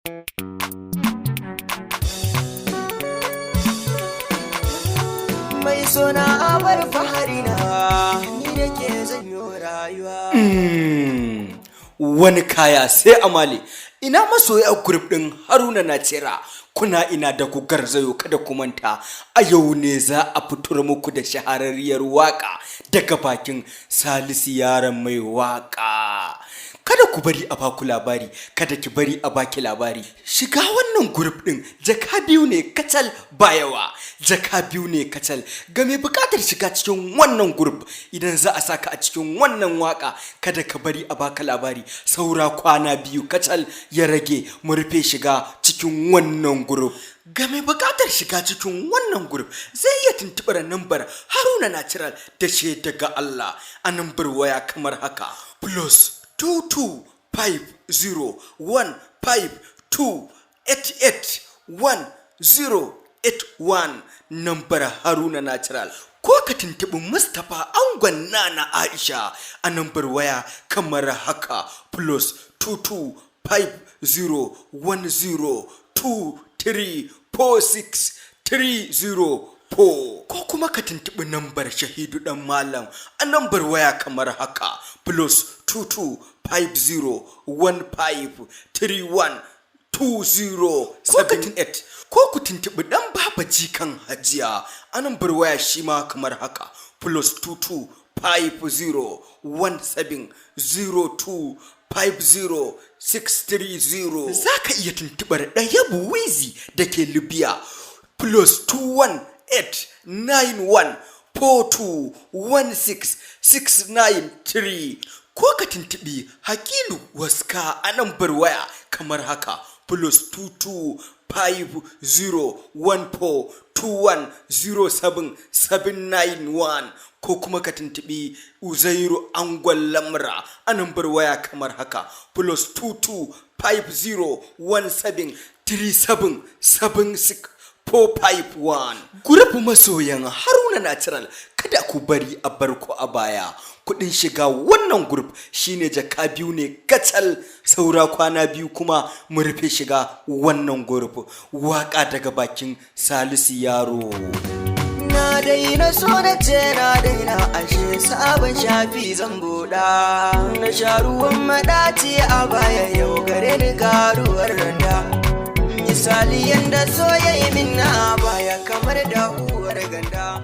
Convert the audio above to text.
Mai sona abar fahari na ni da ke zanyo rayuwa. Wani kaya sai amale, ina masoya group din Haruna Nachera, kuna ina da ku garzayo kada ku manta, a yau ne za a fitar muku da shahararriyar waka daga bakin Salisu yaron mai waka. Kada ku bari a baku labari, kada ki bari a baki labari. Shiga wannan group din jaka biyu ne kacal bayawa, jaka biyu ne kacal. Ga mai bukatar shiga cikin wannan group, idan za a saka a cikin wannan waka, kada ka bari a baka labari. Saura kwana biyu kacal ya rage mu rufe shiga cikin wannan group. Ga mai bukatar shiga cikin wannan group zai iya tuntubar nambar Haruna Natural da she daga Allah a nambar waya kamar haka: +2250152881081 nambar Haruna Natural. Ko ka tuntubi Mustapha Angon Nana Aisha a nambar waya kamar haka: +2250102346304. Ko kuma ka tuntubi nambar Shahidu Dan Malam a nambar waya kamar haka: +225015312078. Ko ku tuntubi Dan Baba Jikan Hajiya a nambar waya shi ma kamar haka: +225017025060. Za ka iya tuntubar Ɗayabu Wizi da ke Libya, +21891421669 ko ka tuntubi Hakilu Waska a nambar waya kamar haka: +225014210771 ko kuma ka tuntubi Uzairu Angon Lamra a nambar waya kamar haka: +22050377641. Gurfu masoyan Haruna Natural, kada ku bari a barku a baya. Kudin shiga wannan group shine jaka biyu ne kacal, saura kwana biyu kuma mu rufe shiga wannan group. Waka daga bakin Salisu Yaro. Na daina so na ce na daina, ashe sabon shafi zan buɗa. Na sha ruwan maɗaci a baya, yau gare ni karuwar randa. Misali yanda so ya yi min na baya kamar da uwar ganda.